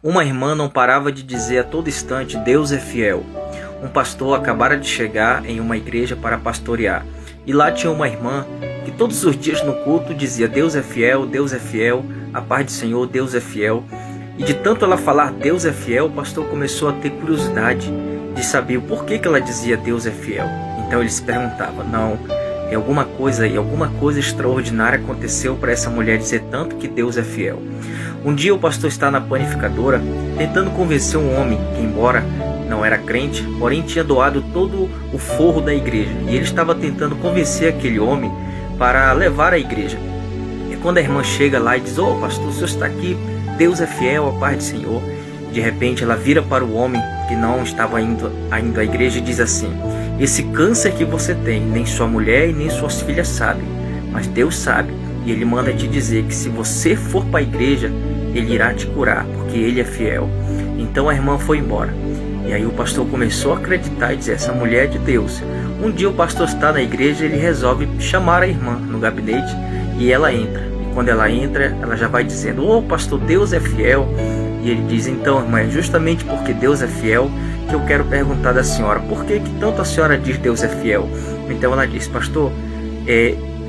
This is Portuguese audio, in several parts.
Uma irmã não parava de dizer a todo instante: Deus é fiel. Um pastor acabara de chegar em uma igreja para pastorear, e lá tinha uma irmã que todos os dias no culto dizia: Deus é fiel, a paz do Senhor, Deus é fiel. E de tanto ela falar Deus é fiel, o pastor começou a ter curiosidade de saber o porquê que ela dizia Deus é fiel. Então ele se perguntava: não, alguma coisa extraordinária aconteceu para essa mulher dizer tanto que Deus é fiel. Um dia o pastor está na panificadora tentando convencer um homem que, embora não era crente, porém tinha doado todo o forro da igreja, e ele estava tentando convencer aquele homem para levar à igreja. E quando a irmã chega lá e diz: "Ô pastor, o senhor está aqui, Deus é fiel, a paz do Senhor", de repente ela vira para o homem que não estava indo à igreja e diz assim: "Esse câncer que você tem, nem sua mulher e nem suas filhas sabem, mas Deus sabe, e Ele manda te dizer que se você for para a igreja, Ele irá te curar, porque Ele é fiel." Então a irmã foi embora. E aí o pastor começou a acreditar e dizer: essa mulher é de Deus. Um dia o pastor está na igreja, ele resolve chamar a irmã no gabinete e ela entra. E quando ela entra, ela já vai dizendo: "Ô pastor, Deus é fiel." E ele diz: "Então, irmã, é justamente porque Deus é fiel que eu quero perguntar da senhora, por que tanto a senhora diz Deus é fiel?" Então ela diz: "Pastor,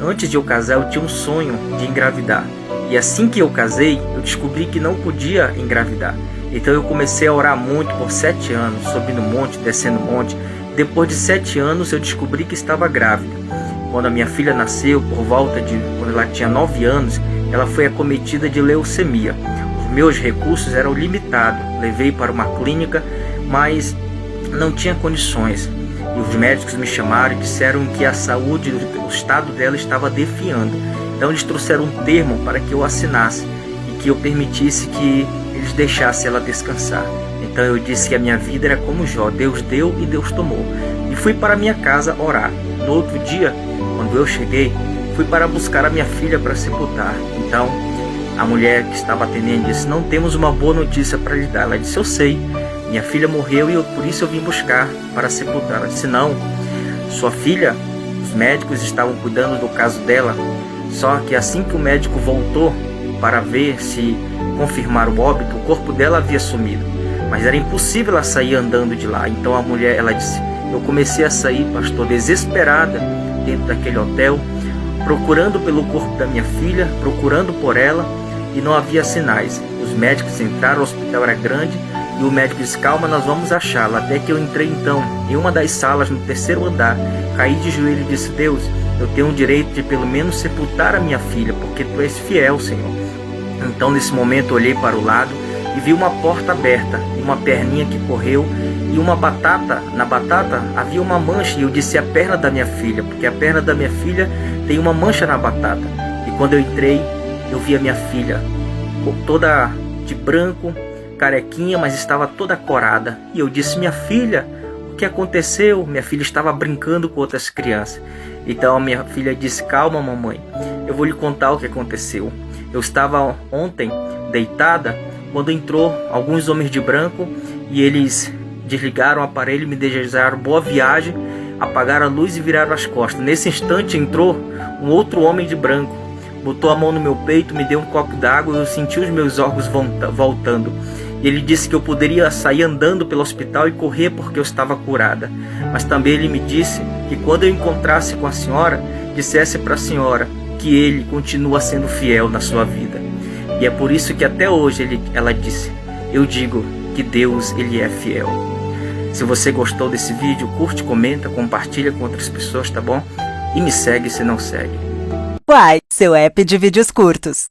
antes de eu casar eu tinha um sonho de engravidar. E assim que eu casei, eu descobri que não podia engravidar. Então eu comecei a orar muito por 7 anos, subindo monte, descendo monte. Depois de 7 anos eu descobri que estava grávida. Quando a minha filha nasceu, quando ela tinha 9 anos, ela foi acometida de leucemia. Os meus recursos eram limitados. Levei para uma clínica, mas não tinha condições. E os médicos me chamaram e disseram que a saúde, o estado dela estava definhando. Então eles trouxeram um termo para que eu assinasse e que eu permitisse que eles deixassem ela descansar. Então eu disse que a minha vida era como Jó: Deus deu e Deus tomou. E fui para minha casa orar. No outro dia, quando eu cheguei, fui para buscar a minha filha para sepultar. Então a mulher que estava atendendo disse: "Não temos uma boa notícia para lhe dar." Ela disse: "Eu sei, minha filha morreu e por isso eu vim buscar para sepultar." Ela disse: "Não, sua filha, os médicos estavam cuidando do caso dela. Só que assim que o médico voltou para ver se confirmar o óbito, o corpo dela havia sumido. Mas era impossível ela sair andando de lá." Então a mulher, ela disse: "Eu comecei a sair, pastor, desesperada dentro daquele hotel, procurando pelo corpo da minha filha, procurando por ela, e não havia sinais. Os médicos entraram, o hospital era grande, e o médico disse: "Calma, nós vamos achá-la." Até que eu entrei então em uma das salas no 3º andar, caí de joelho e disse: "Deus, eu tenho o direito de pelo menos sepultar a minha filha, porque Tu és fiel, Senhor." Então nesse momento eu olhei para o lado e vi uma porta aberta e uma perninha que correu, e uma batata. Na batata havia uma mancha, e eu disse: "É a perna da minha filha, porque a perna da minha filha tem uma mancha na batata." E quando eu entrei, eu vi a minha filha toda de branco, carequinha, mas estava toda corada. E eu disse: "Minha filha, o que aconteceu?" Minha filha estava brincando com outras crianças. Então a minha filha disse: "Calma, mamãe, eu vou lhe contar o que aconteceu. Eu estava ontem deitada quando entrou alguns homens de branco e eles desligaram o aparelho e me desejaram boa viagem, apagaram a luz e viraram as costas. Nesse instante entrou um outro homem de branco, botou a mão no meu peito, me deu um copo d'água e eu senti os meus órgãos voltando. E ele disse que eu poderia sair andando pelo hospital e correr porque eu estava curada. Mas também ele me disse que quando eu encontrasse com a senhora, dissesse para a senhora que Ele continua sendo fiel na sua vida. E é por isso que até hoje ela disse: eu digo que Deus, Ele é fiel." Se você gostou desse vídeo, curte, comenta, compartilha com outras pessoas, tá bom? E me segue se não segue. Uai, seu app de vídeos curtos.